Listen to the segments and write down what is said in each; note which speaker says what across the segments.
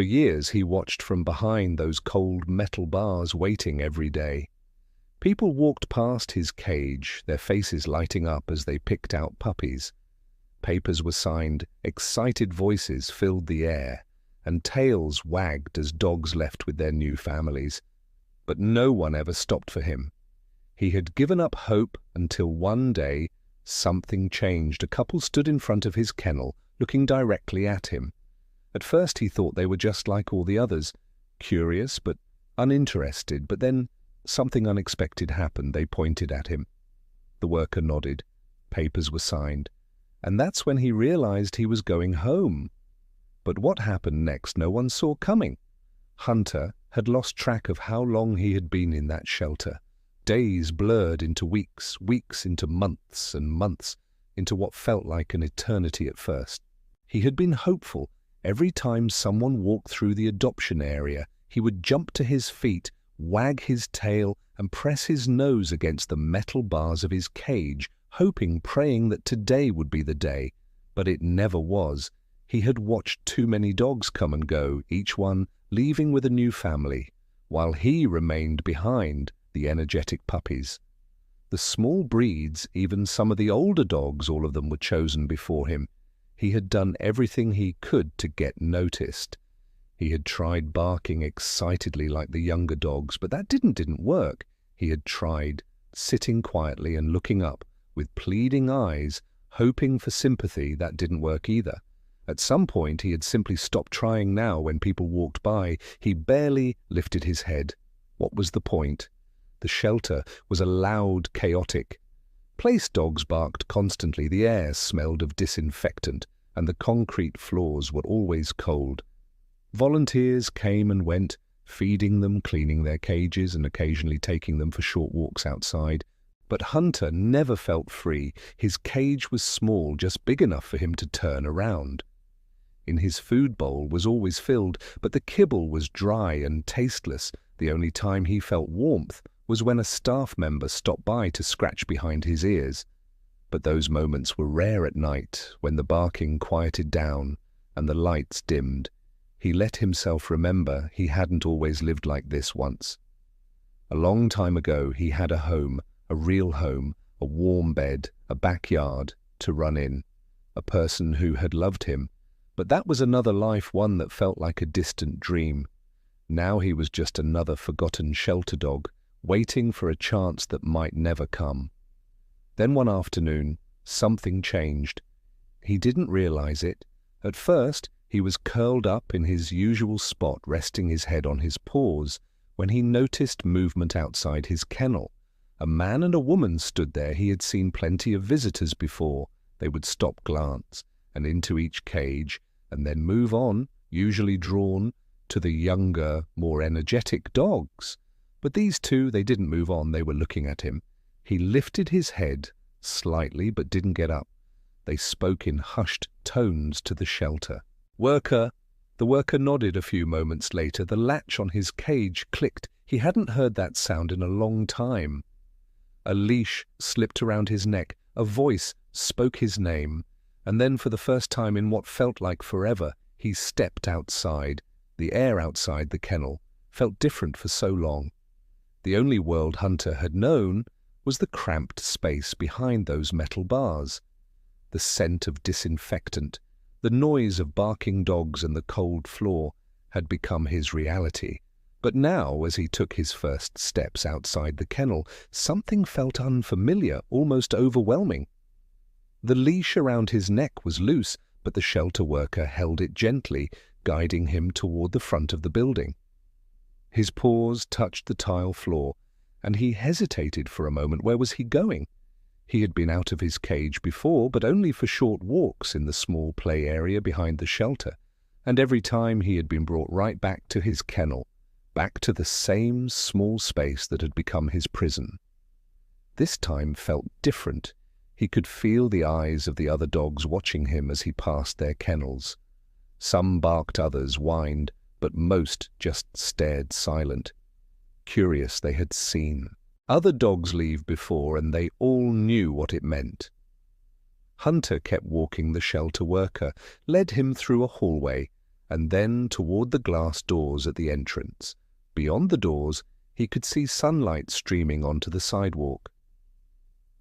Speaker 1: For years he watched from behind those cold metal bars, waiting every day. People walked past his cage, their faces lighting up as they picked out puppies. Papers were signed, excited voices filled the air, and tails wagged as dogs left with their new families. But no one ever stopped for him. He had given up hope until one day something changed. A couple stood in front of his kennel, looking directly at him. At first he thought they were just like all the others, curious but uninterested, but then something unexpected happened. They pointed at him. The worker nodded. Papers were signed. And that's when he realized he was going home. But what happened next no one saw coming. Hunter had lost track of how long he had been in that shelter. Days blurred into weeks, weeks into months, and months into what felt like an eternity at first. He had been hopeful. Every time someone walked through the adoption area, he would jump to his feet, wag his tail, and press his nose against the metal bars of his cage, hoping, praying that today would be the day. But it never was. He had watched too many dogs come and go, each one leaving with a new family, while he remained behind, the energetic puppies. The small breeds, even some of the older dogs, all of them were chosen before him. He had done everything he could to get noticed. He had tried barking excitedly like the younger dogs, but that didn't work. He had tried sitting quietly and looking up with pleading eyes, hoping for sympathy. That didn't work either. At some point he had simply stopped trying. Now when people walked by, he barely lifted his head. What was the point? The shelter was a loud, chaotic place. Dogs barked constantly, the air smelled of disinfectant, and the concrete floors were always cold. Volunteers came and went, feeding them, cleaning their cages, and occasionally taking them for short walks outside. But Hunter never felt free. His cage was small, just big enough for him to turn around. In his food bowl was always filled, but the kibble was dry and tasteless. The only time he felt warmth was when a staff member stopped by to scratch behind his ears. But those moments were rare at night, when the barking quieted down and the lights dimmed. He let himself remember he hadn't always lived like this once. A long time ago he had a home, a real home, a warm bed, a backyard to run in, a person who had loved him. But that was another life, one that felt like a distant dream. Now he was just another forgotten shelter dog, waiting for a chance that might never come. Then one afternoon, something changed. He didn't realize it. At first, he was curled up in his usual spot, resting his head on his paws, when he noticed movement outside his kennel. A man and a woman stood there. He had seen plenty of visitors before. They would stop, glance, and into each cage, and then move on, usually drawn to the younger, more energetic dogs. But these two, they didn't move on. They were looking at him. He lifted his head slightly, but didn't get up. They spoke in hushed tones to the shelter. "Worker." The worker nodded. A few moments later, the latch on his cage clicked. He hadn't heard that sound in a long time. A leash slipped around his neck. A voice spoke his name. And then, for the first time in what felt like forever, he stepped outside. The air outside the kennel felt different for so long. The only world Hunter had known was the cramped space behind those metal bars. The scent of disinfectant, the noise of barking dogs, and the cold floor had become his reality. But now, as he took his first steps outside the kennel, something felt unfamiliar, almost overwhelming. The leash around his neck was loose, but the shelter worker held it gently, guiding him toward the front of the building. His paws touched the tile floor, and he hesitated for a moment. Where was he going? He had been out of his cage before, but only for short walks in the small play area behind the shelter, and every time he had been brought right back to his kennel, back to the same small space that had become his prison. This time felt different. He could feel the eyes of the other dogs watching him as he passed their kennels. Some barked, others whined, but most just stared silent. Curious, they had seen other dogs leave before, and they all knew what it meant. Hunter kept walking. The shelter worker led him through a hallway, and then toward the glass doors at the entrance. Beyond the doors, he could see sunlight streaming onto the sidewalk.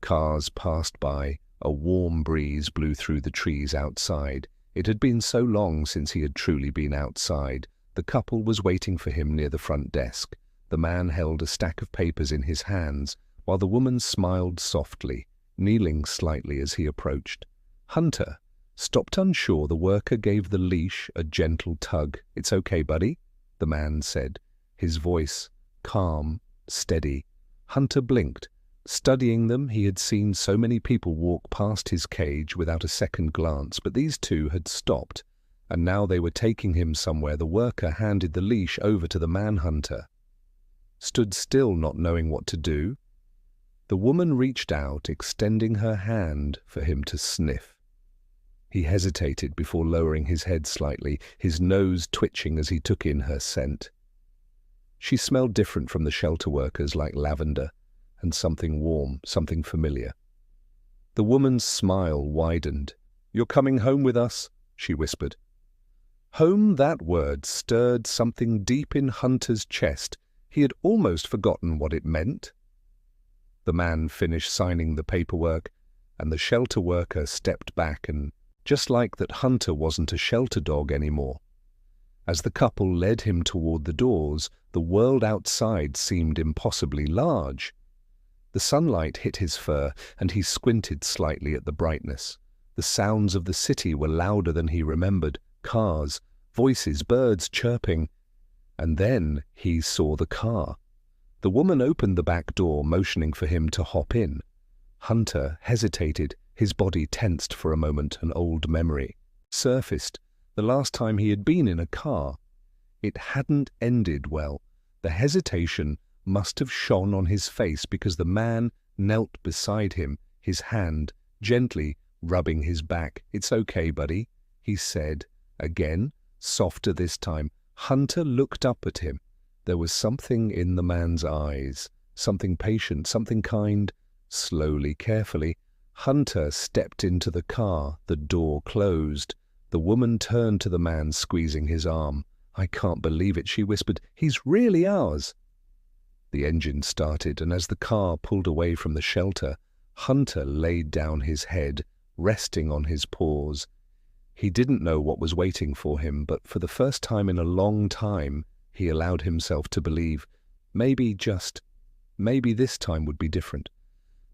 Speaker 1: Cars passed by. A warm breeze blew through the trees outside. It had been so long since he had truly been outside. The couple was waiting for him near the front desk. The man held a stack of papers in his hands, while the woman smiled softly, kneeling slightly as he approached. Hunter stopped unsure. The worker gave the leash a gentle tug. "It's okay, buddy," the man said, his voice calm, steady. Hunter blinked. Studying them, he had seen so many people walk past his cage without a second glance, but these two had stopped, and now they were taking him somewhere. The worker handed the leash over to the manhunter. Stood still, not knowing what to do. The woman reached out, extending her hand for him to sniff. He hesitated before lowering his head slightly, his nose twitching as he took in her scent. She smelled different from the shelter workers, like lavender, and something warm, something familiar. The woman's smile widened. "You're coming home with us," she whispered. Home, that word stirred something deep in Hunter's chest. He had almost forgotten what it meant. The man finished signing the paperwork, and the shelter worker stepped back, and just like that, Hunter wasn't a shelter dog anymore. As the couple led him toward the doors, the world outside seemed impossibly large. The sunlight hit his fur, and he squinted slightly at the brightness. The sounds of the city were louder than he remembered. Cars, voices, birds chirping. And then he saw the car. The woman opened the back door, motioning for him to hop in. Hunter hesitated, his body tensed for a moment. An old memory surfaced. The last time he had been in a car. It hadn't ended well. The hesitation must have shone on his face because the man knelt beside him, his hand gently rubbing his back. "It's okay, buddy," he said, again, softer this time. Hunter looked up at him. There was something in the man's eyes, something patient, something kind. Slowly, carefully, Hunter stepped into the car. The door closed. The woman turned to the man, squeezing his arm. "I can't believe it," she whispered. "He's really ours." The engine started, and as the car pulled away from the shelter, Hunter laid down his head, resting on his paws. He didn't know what was waiting for him, but for the first time in a long time, he allowed himself to believe maybe this time would be different.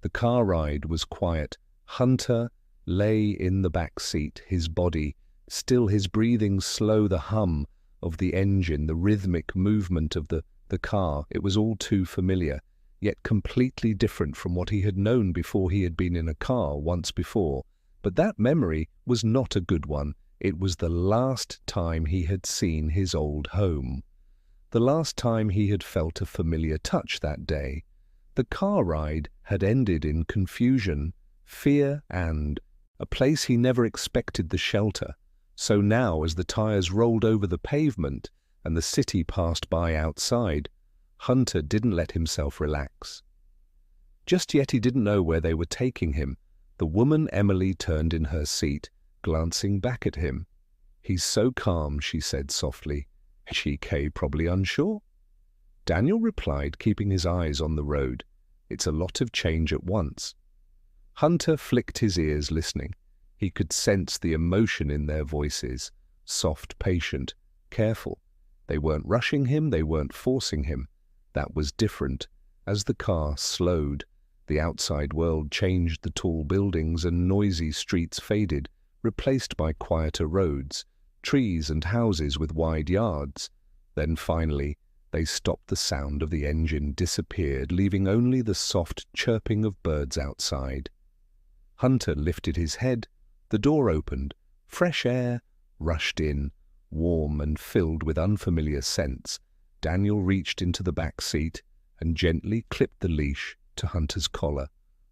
Speaker 1: The car ride was quiet. Hunter lay in the back seat, his body still, his breathing slow, the hum of the engine, the rhythmic movement of the car. It was all too familiar, yet completely different from what he had known before. He had been in a car once before, but that memory was not a good one. It was the last time he had seen his old home. The last time he had felt a familiar touch that day. The car ride had ended in confusion, fear, and a place he never expected, the shelter. So now, as the tires rolled over the pavement and the city passed by outside, Hunter didn't let himself relax. Just yet he didn't know where they were taking him. The woman Emily turned in her seat, glancing back at him. "He's so calm," she said softly. "She probably unsure?" Daniel replied, keeping his eyes on the road. "It's a lot of change at once." Hunter flicked his ears, listening. He could sense the emotion in their voices, soft, patient, careful. They weren't rushing him, they weren't forcing him. That was different. As the car slowed, the outside world changed. The tall buildings and noisy streets faded, replaced by quieter roads, trees and houses with wide yards. Then finally, they stopped. The sound of the engine disappeared, leaving only the soft chirping of birds outside. Hunter lifted his head. The door opened. Fresh air rushed in, warm and filled with unfamiliar scents. Daniel reached into the back seat and gently clipped the leash to Hunter's collar.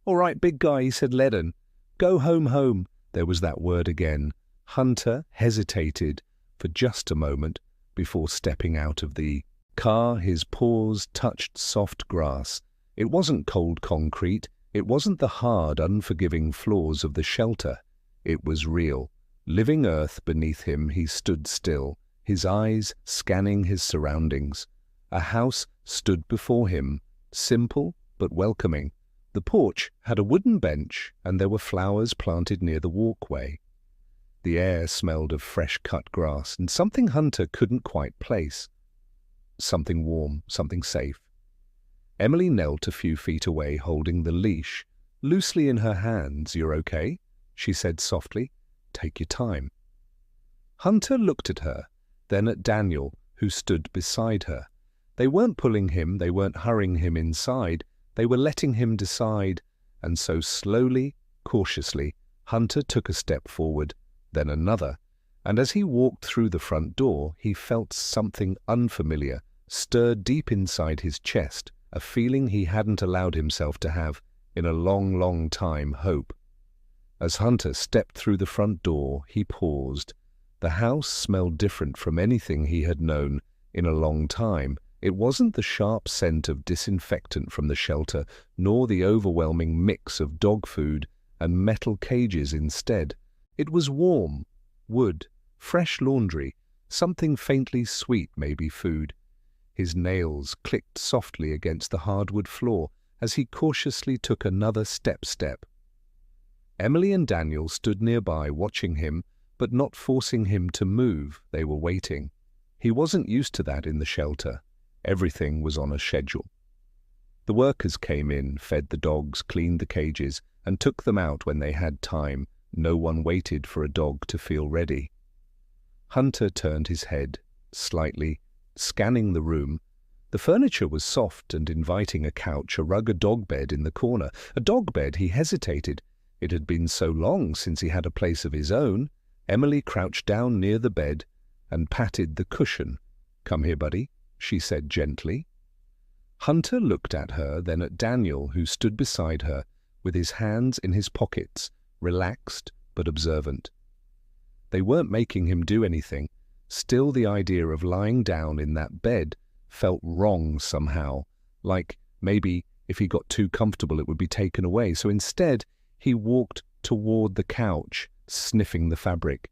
Speaker 1: "All right, big guy," he said, leaden. "Go home, home." There was that word again. Hunter hesitated for just a moment before stepping out of the car. His paws touched soft grass. It wasn't cold concrete. It wasn't the hard, unforgiving floors of the shelter. It was real, living earth beneath him. He stood still, his eyes scanning his surroundings. A house stood before him, simple but welcoming. The porch had a wooden bench, and there were flowers planted near the walkway. The air smelled of fresh-cut grass, and something Hunter couldn't quite place. Something warm, something safe. Emily knelt a few feet away, holding the leash loosely in her hands. "You're okay?" she said softly. "Take your time." Hunter looked at her, then at Daniel, who stood beside her. They weren't pulling him, they weren't hurrying him inside, they were letting him decide, and so slowly, cautiously, Hunter took a step forward, then another, and as he walked through the front door, he felt something unfamiliar stir deep inside his chest, a feeling he hadn't allowed himself to have in a long, long time: hope. As Hunter stepped through the front door, he paused. The house smelled different from anything he had known in a long time. It wasn't the sharp scent of disinfectant from the shelter, nor the overwhelming mix of dog food and metal cages instead. It was warm, wood, fresh laundry, something faintly sweet, maybe food. His nails clicked softly against the hardwood floor as he cautiously took another step. Emily and Daniel stood nearby, watching him, but not forcing him to move. They were waiting. He wasn't used to that in the shelter. Everything was on a schedule. The workers came in, fed the dogs, cleaned the cages, and took them out when they had time. No one waited for a dog to feel ready. Hunter turned his head, slightly, scanning the room. The furniture was soft and inviting: a couch, a rug, a dog bed in the corner. A dog bed. He hesitated. It had been so long since he had a place of his own. Emily crouched down near the bed and patted the cushion. "Come here, buddy," she said gently. Hunter looked at her, then at Daniel, who stood beside her, with his hands in his pockets, relaxed but observant. They weren't making him do anything. Still, the idea of lying down in that bed felt wrong somehow, like maybe if he got too comfortable it would be taken away. So instead, he walked toward the couch, sniffing the fabric.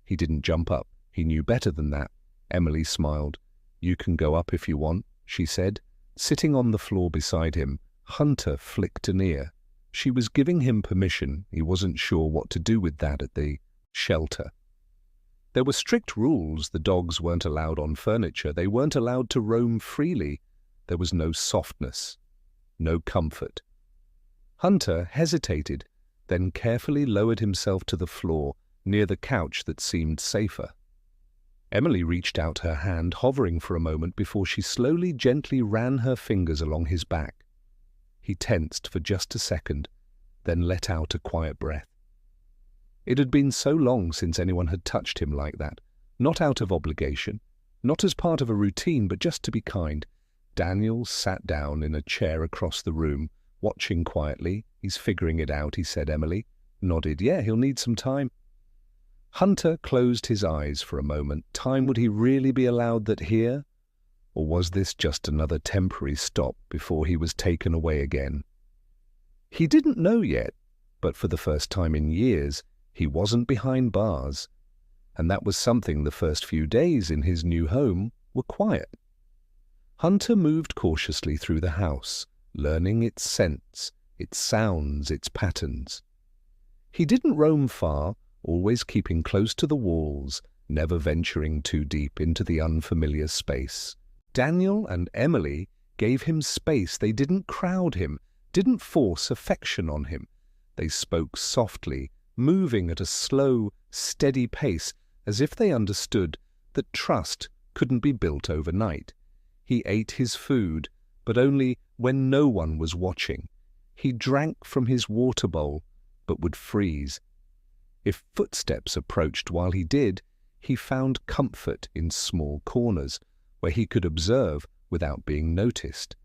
Speaker 1: He didn't jump up. He knew better than that. Emily smiled. "You can go up if you want," she said. Sitting on the floor beside him, Hunter flicked an ear. She was giving him permission. He wasn't sure what to do with that at the shelter. There were strict rules. The dogs weren't allowed on furniture. They weren't allowed to roam freely. There was no softness, no comfort. Hunter hesitated, then carefully lowered himself to the floor near the couch that seemed safer. Emily reached out her hand, hovering for a moment before she slowly, gently ran her fingers along his back. He tensed for just a second, then let out a quiet breath. It had been so long since anyone had touched him like that, not out of obligation, not as part of a routine, but just to be kind. Daniel sat down in a chair across the room, watching quietly. "He's figuring it out," he said. Emily nodded. "Yeah, he'll need some time." Hunter closed his eyes for a moment. Time? Would he really be allowed that here? Or was this just another temporary stop before he was taken away again? He didn't know yet, but for the first time in years, he wasn't behind bars. And that was something. The first few days in his new home were quiet. Hunter moved cautiously through the house, learning its scents, its sounds, its patterns. He didn't roam far, always keeping close to the walls, never venturing too deep into the unfamiliar space. Daniel and Emily gave him space. They didn't crowd him, didn't force affection on him. They spoke softly, moving at a slow, steady pace, as if they understood that trust couldn't be built overnight. He ate his food, but only when no one was watching. He drank from his water bowl, but would freeze. If footsteps approached while he did, he found comfort in small corners, where he could observe without being noticed.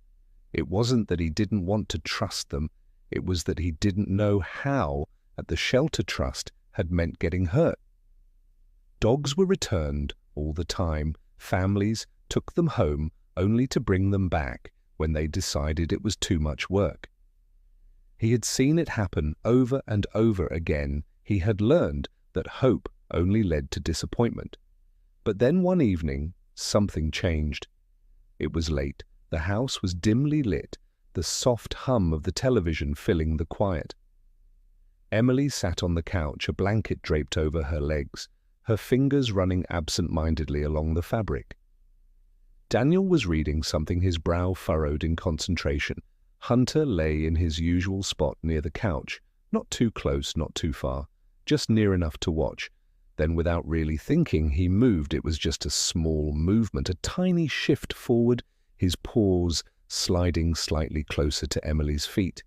Speaker 1: It wasn't that he didn't want to trust them, it was that he didn't know how. At the shelter, trust had meant getting hurt. Dogs were returned all the time. Families took them home only to bring them back when they decided it was too much work. He had seen it happen over and over again. He had learned that hope only led to disappointment. But then one evening, something changed. It was late. The house was dimly lit, the soft hum of the television filling the quiet. Emily sat on the couch, a blanket draped over her legs, her fingers running absent-mindedly along the fabric. Daniel was reading something, his brow furrowed in concentration. Hunter lay in his usual spot near the couch, not too close, not too far, just near enough to watch. Then, without really thinking, he moved. It was just a small movement, a tiny shift forward, his paws sliding slightly closer to Emily's feet.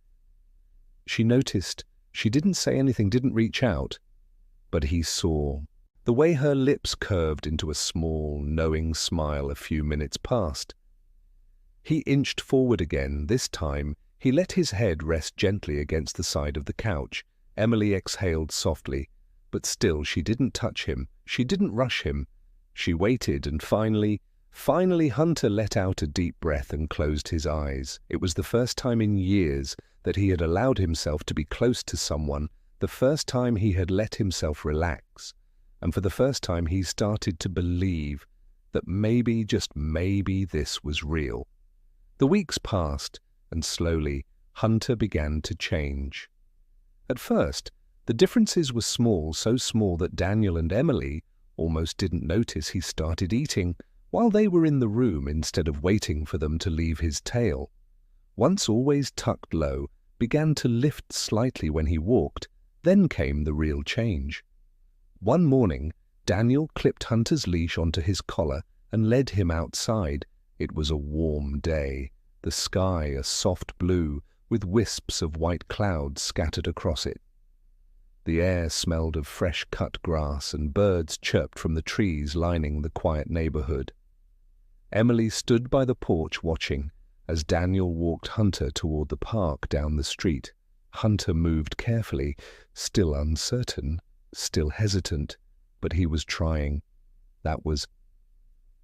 Speaker 1: She noticed. She didn't say anything, didn't reach out, but he saw. The way her lips curved into a small, knowing smile. A few minutes passed. He inched forward again. This time, he let his head rest gently against the side of the couch. Emily exhaled softly, but still she didn't touch him. She didn't rush him. She waited, and finally Hunter let out a deep breath and closed his eyes. It was the first time in years that he had allowed himself to be close to someone, the first time he had let himself relax, and for the first time he started to believe that maybe, just maybe, this was real. The weeks passed, and slowly Hunter began to change. At first, the differences were small, so small that Daniel and Emily almost didn't notice. He started eating while they were in the room instead of waiting for them to leave his tail. Once always tucked low, began to lift slightly when he walked. Then came the real change. One morning, Daniel clipped Hunter's leash onto his collar and led him outside. It was a warm day, the sky a soft blue with wisps of white clouds scattered across it. The air smelled of fresh cut grass, and birds chirped from the trees lining the quiet neighborhood. Emily stood by the porch watching as Daniel walked Hunter toward the park down the street. Hunter moved carefully, still uncertain, still hesitant, but he was trying. That was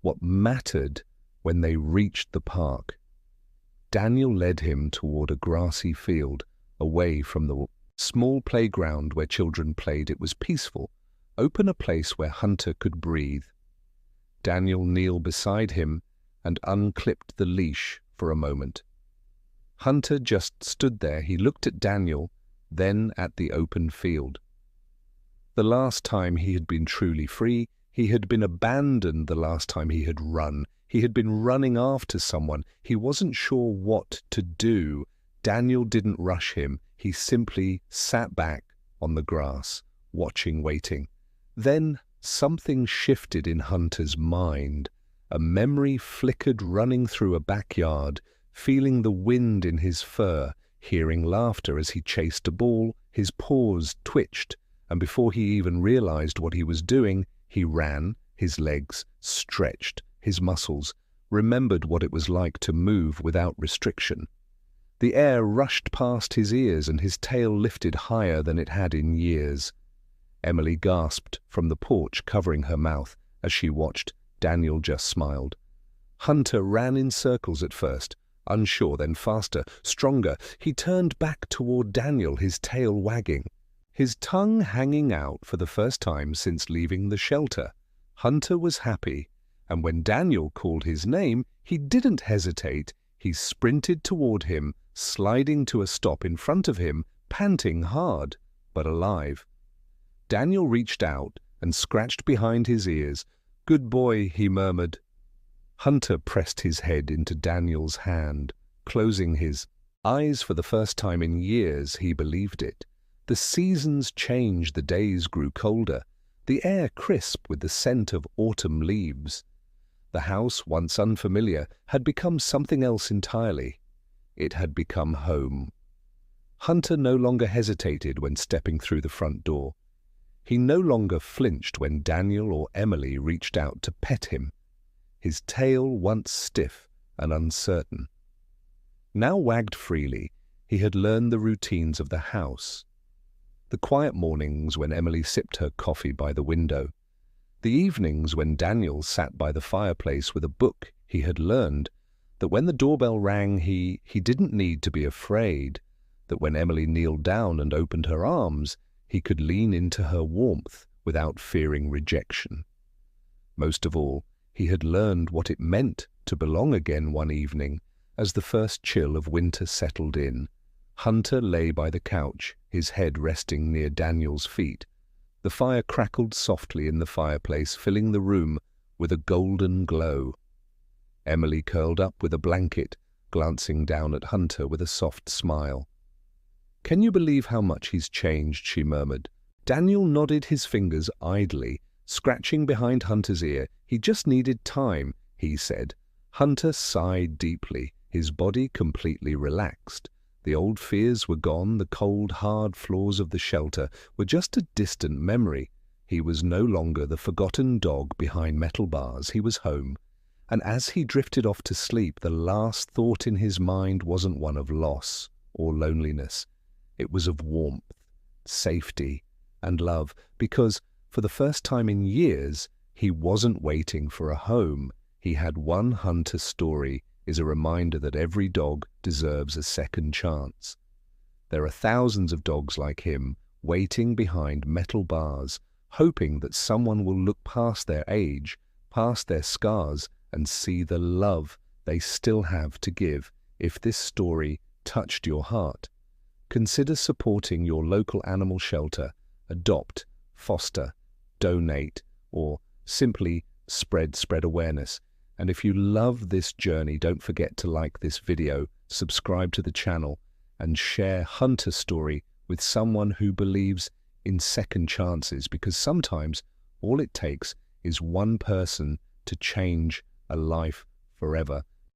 Speaker 1: what mattered. When they reached the park, Daniel led him toward a grassy field, away from the small playground where children played. It was peaceful, open, a place where Hunter could breathe. Daniel kneeled beside him and unclipped the leash for a moment. Hunter just stood there. He looked at Daniel, then at the open field. The last time he had been truly free, he had been abandoned. The last time he had run, he had been running after someone. He wasn't sure what to do. Daniel didn't rush him. He simply sat back on the grass, watching, waiting. Then something shifted in Hunter's mind. A memory flickered, running through a backyard, feeling the wind in his fur, hearing laughter as he chased a ball. His paws twitched, and before he even realized what he was doing, he ran. His legs stretched, his muscles remembered what it was like to move without restriction. The air rushed past his ears, and his tail lifted higher than it had in years. Emily gasped from the porch, covering her mouth. As she watched, Daniel just smiled. Hunter ran in circles at first, unsure, then faster, stronger. He turned back toward Daniel, his tail wagging, his tongue hanging out for the first time since leaving the shelter. Hunter was happy, and when Daniel called his name, he didn't hesitate. He sprinted toward him, sliding to a stop in front of him, panting hard, but alive. Daniel reached out and scratched behind his ears. "Good boy," he murmured. Hunter pressed his head into Daniel's hand, closing his eyes. For the first time in years, he believed it. The seasons changed, the days grew colder, the air crisp with the scent of autumn leaves. The house, once unfamiliar, had become something else entirely. It had become home. Hunter no longer hesitated when stepping through the front door. He no longer flinched when Daniel or Emily reached out to pet him. His tail, once stiff and uncertain, now wagged freely. He had learned the routines of the house. The quiet mornings when Emily sipped her coffee by the window. The evenings when Daniel sat by the fireplace with a book. He had learned that when the doorbell rang, he didn't need to be afraid, that when Emily kneeled down and opened her arms, he could lean into her warmth without fearing rejection. Most of all, he had learned what it meant to belong again one evening as the first chill of winter settled in. Hunter lay by the couch, his head resting near Daniel's feet. The fire crackled softly in the fireplace, filling the room with a golden glow. Emily curled up with a blanket, glancing down at Hunter with a soft smile. "Can you believe how much he's changed?" she murmured. Daniel nodded his fingers idly, scratching behind Hunter's ear. "He just needed time," he said. Hunter sighed deeply, his body completely relaxed. The old fears were gone, the cold, hard floors of the shelter were just a distant memory. He was no longer the forgotten dog behind metal bars, he was home. And as he drifted off to sleep, the last thought in his mind wasn't one of loss or loneliness. It was of warmth, safety, and love, because, for the first time in years, he wasn't waiting for a home. He had one. Hunter story is a reminder that every dog deserves a second chance. There are thousands of dogs like him, waiting behind metal bars, hoping that someone will look past their age, past their scars, and see the love they still have to give. If this story touched your heart, consider supporting your local animal shelter. Adopt, foster, donate, or simply spread awareness. And if you love this journey, don't forget to like this video, subscribe to the channel, and share Hunter's story with someone who believes in second chances, because sometimes all it takes is one person to change a life forever.